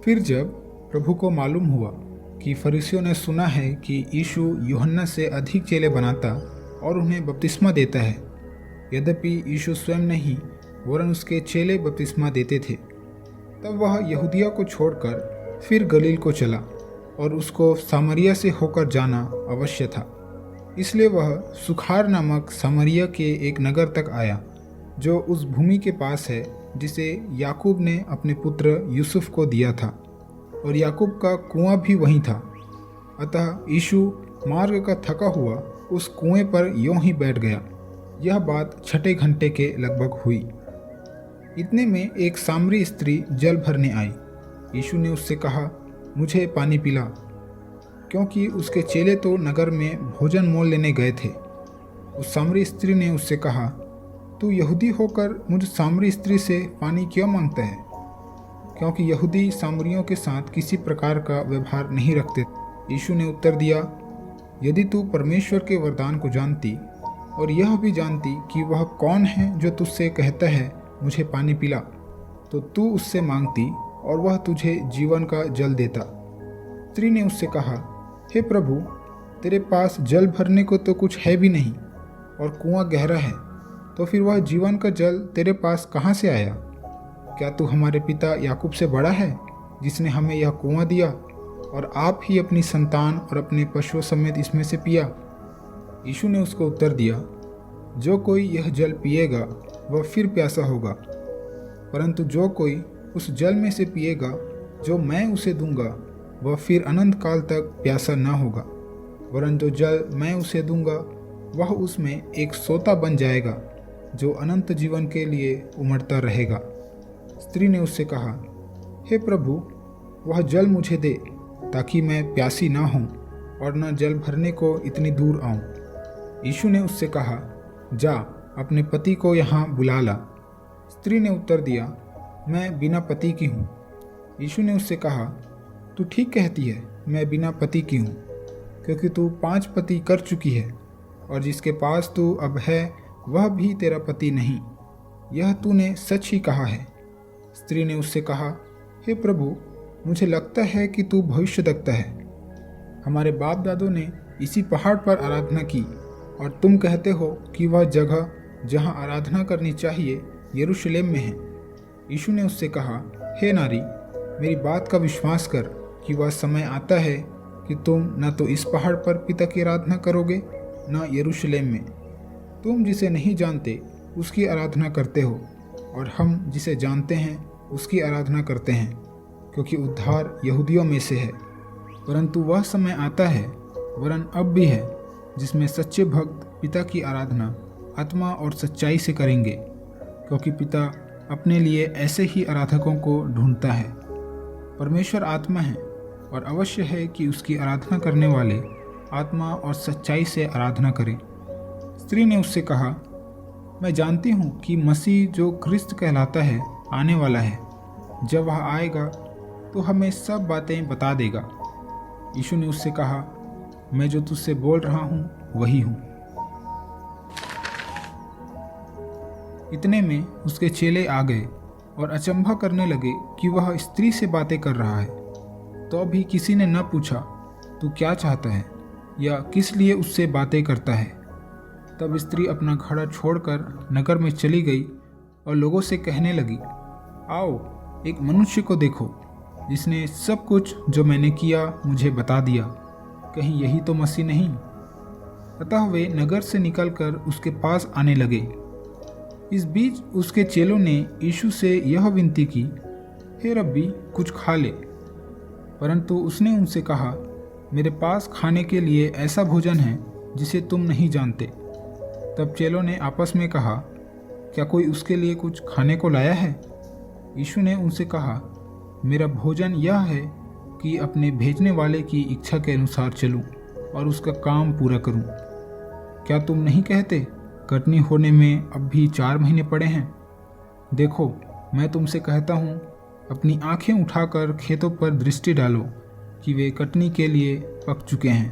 फिर जब प्रभु को मालूम हुआ कि फरीसियों ने सुना है कि यीशु यूहन्ना से अधिक चेले बनाता और उन्हें बपतिस्मा देता है, यद्यपि यीशु स्वयं नहीं वरन उसके चेले बपतिस्मा देते थे, तब वह यहूदिया को छोड़कर फिर गलील को चला और उसको सामरिया से होकर जाना अवश्य था। इसलिए वह सुखार नामक सामरिया के एक नगर तक आया जो उस भूमि के पास है जिसे याकूब ने अपने पुत्र यूसुफ को दिया था, और याकूब का कुआं भी वहीं था। अतः यीशु मार्ग का थका हुआ उस कुएं पर यों ही बैठ गया। यह बात 6 घंटे के लगभग हुई। इतने में एक सामरी स्त्री जल भरने आई। यीशु ने उससे कहा, मुझे पानी पिला, क्योंकि उसके चेले तो नगर में भोजन मोल लेने गए थे। उस सामरी स्त्री ने उससे कहा, तू यहूदी होकर मुझ सामरी स्त्री से पानी क्यों मांगता है? क्योंकि यहूदी सामरियों के साथ किसी प्रकार का व्यवहार नहीं रखते। यीशु ने उत्तर दिया, यदि तू परमेश्वर के वरदान को जानती और यह भी जानती कि वह कौन है जो तुझसे कहता है मुझे पानी पिला, तो तू उससे मांगती और वह तुझे जीवन का जल देता। स्त्री ने उससे कहा, हे प्रभु, तेरे पास जल भरने को तो कुछ है भी नहीं और कुआं गहरा है, तो फिर वह जीवन का जल तेरे पास कहाँ से आया? क्या तू हमारे पिता याकूब से बड़ा है, जिसने हमें यह कुआं दिया और आप ही अपनी संतान और अपने पशुओं समेत इसमें से पिया? यीशु ने उसको उत्तर दिया, जो कोई यह जल पिएगा वह फिर प्यासा होगा, परंतु जो कोई उस जल में से पिएगा जो मैं उसे दूंगा वह फिर अनंत काल तक प्यासा न होगा, वरन जो जल मैं उसे दूंगा वह उसमें एक सोता बन जाएगा जो अनंत जीवन के लिए उमड़ता रहेगा। स्त्री ने उससे कहा, हे प्रभु, वह जल मुझे दे ताकि मैं प्यासी ना हूँ और न जल भरने को इतनी दूर आऊँ। यीशु ने उससे कहा, जा अपने पति को यहाँ बुला ला। स्त्री ने उत्तर दिया, मैं बिना पति की हूँ। यीशु ने उससे कहा, तू ठीक कहती है, मैं बिना पति की हूँ, क्योंकि तू 5 पति कर चुकी है और जिसके पास तू अब है वह भी तेरा पति नहीं। यह तूने सच ही कहा है। स्त्री ने उससे कहा, हे प्रभु, मुझे लगता है कि तू भविष्यद्वक्ता है। हमारे बाप दादों ने इसी पहाड़ पर आराधना की और तुम कहते हो कि वह जगह जहाँ आराधना करनी चाहिए यरूशलेम में है। यीशु ने उससे कहा, हे नारी, मेरी बात का विश्वास कर कि वह समय आता है कि तुम न तो इस पहाड़ पर पिता की आराधना करोगे न यरूशलेम में। तुम जिसे नहीं जानते उसकी आराधना करते हो और हम जिसे जानते हैं उसकी आराधना करते हैं, क्योंकि उद्धार यहूदियों में से है। परंतु वह समय आता है, वरन अब भी है, जिसमें सच्चे भक्त पिता की आराधना आत्मा और सच्चाई से करेंगे, क्योंकि पिता अपने लिए ऐसे ही आराधकों को ढूंढता है। परमेश्वर आत्मा है और अवश्य है कि उसकी आराधना करने वाले आत्मा और सच्चाई से आराधना करें। स्त्री ने उससे कहा, मैं जानती हूँ कि मसीह जो ख्रिस्त कहलाता है आने वाला है। जब वह आएगा तो हमें सब बातें बता देगा। यीशु ने उससे कहा, मैं जो तुझसे बोल रहा हूँ वही हूँ। इतने में उसके चेले आ गए और अचंभा करने लगे कि वह स्त्री से बातें कर रहा है। तो अभी किसी ने न पूछा, तू क्या चाहता है या किस लिए उससे बातें करता है। तब स्त्री अपना घड़ा छोड़कर नगर में चली गई और लोगों से कहने लगी, आओ, एक मनुष्य को देखो जिसने सब कुछ जो मैंने किया मुझे बता दिया। कहीं यही तो मसीह नहीं? अतः वे नगर से निकलकर उसके पास आने लगे। इस बीच उसके चेलों ने यीशु से यह विनती की, हे रब्बी, कुछ खा ले। परंतु उसने उनसे कहा, मेरे पास खाने के लिए ऐसा भोजन है जिसे तुम नहीं जानते। तब चेलों ने आपस में कहा, क्या कोई उसके लिए कुछ खाने को लाया है? यीशु ने उनसे कहा, मेरा भोजन यह है कि अपने भेजने वाले की इच्छा के अनुसार चलूं और उसका काम पूरा करूं। क्या तुम नहीं कहते, कटनी होने में अब भी 4 महीने पड़े हैं? देखो, मैं तुमसे कहता हूँ, अपनी आंखें उठाकर खेतों पर दृष्टि डालो कि वे कटनी के लिए पक चुके हैं।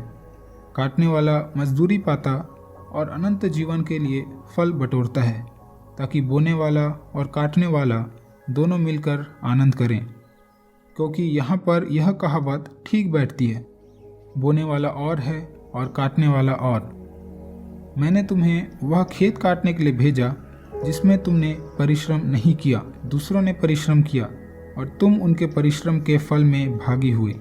काटने वाला मजदूरी पाता और अनंत जीवन के लिए फल बटोरता है, ताकि बोने वाला और काटने वाला दोनों मिलकर आनंद करें। क्योंकि यहाँ पर यह कहावत ठीक बैठती है, बोने वाला और है और काटने वाला और। मैंने तुम्हें वह खेत काटने के लिए भेजा जिसमें तुमने परिश्रम नहीं किया, दूसरों ने परिश्रम किया और तुम उनके परिश्रम के फल में भागी हुए।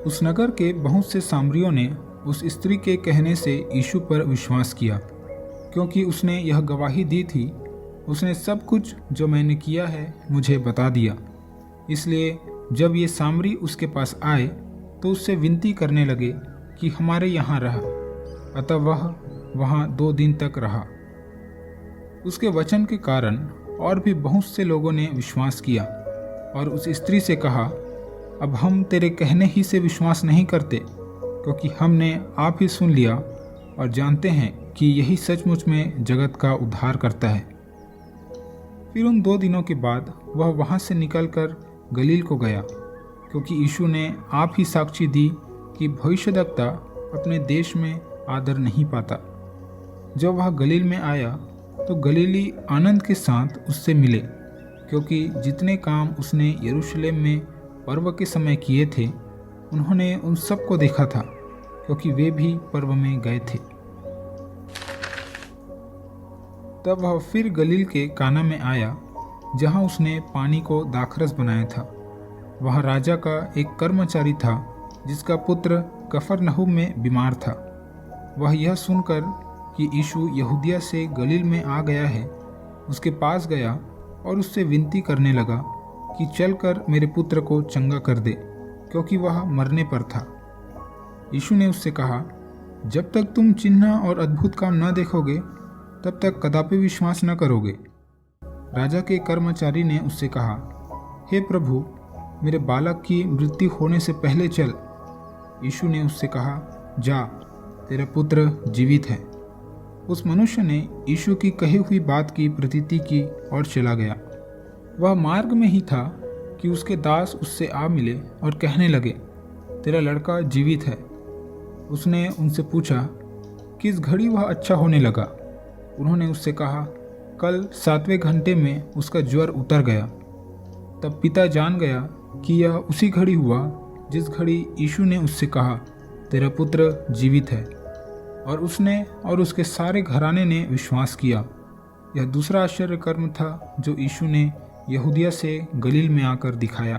उस नगर के बहुत से सामरियों ने उस स्त्री के कहने से यीशु पर विश्वास किया, क्योंकि उसने यह गवाही दी थी, उसने सब कुछ जो मैंने किया है मुझे बता दिया। इसलिए जब ये सामरी उसके पास आए तो उससे विनती करने लगे कि हमारे यहाँ रह। अतः वह वहाँ 2 दिन तक रहा। उसके वचन के कारण और भी बहुत से लोगों ने विश्वास किया और उस स्त्री से कहा, अब हम तेरे कहने ही से विश्वास नहीं करते, क्योंकि हमने आप ही सुन लिया और जानते हैं कि यही सचमुच में जगत का उद्धार करता है। फिर उन 2 दिनों के बाद वह वहाँ से निकलकर गलील को गया, क्योंकि यीशु ने आप ही साक्षी दी कि भविष्यद्वक्ता अपने देश में आदर नहीं पाता। जब वह गलील में आया तो गलीली आनंद के साथ उससे मिले, क्योंकि जितने काम उसने यरूशलेम में पर्व के समय किए थे उन्होंने उन सब को देखा था, क्योंकि वे भी पर्व में गए थे। तब वह फिर गलील के काना में आया, जहाँ उसने पानी को दाखरस बनाया था। वहाँ राजा का एक कर्मचारी था जिसका पुत्र कफरनहूम में बीमार था। वह यह सुनकर कि यीशु यहूदिया से गलील में आ गया है, उसके पास गया और उससे विनती करने लगा कि चलकर मेरे पुत्र को चंगा कर दे, क्योंकि वह मरने पर था। यीशु ने उससे कहा, जब तक तुम चिन्ह और अद्भुत काम न देखोगे तब तक कदापि विश्वास न करोगे। राजा के कर्मचारी ने उससे कहा, हे प्रभु, मेरे बालक की मृत्यु होने से पहले चल। यीशु ने उससे कहा, जा, तेरा पुत्र जीवित है। उस मनुष्य ने यीशु की कही हुई बात की प्रतीति की और चला गया। वह मार्ग में ही था कि उसके दास उससे आ मिले और कहने लगे, तेरा लड़का जीवित है। उसने उनसे पूछा, किस घड़ी वह अच्छा होने लगा? उन्होंने उससे कहा, कल 7वें घंटे में उसका ज्वर उतर गया। तब पिता जान गया कि यह उसी घड़ी हुआ जिस घड़ी यीशु ने उससे कहा, तेरा पुत्र जीवित है। और उसने और उसके सारे घराने ने विश्वास किया। यह दूसरा आश्चर्य कर्म था जो यीशु ने यहूदिया से गलील में आकर दिखाया।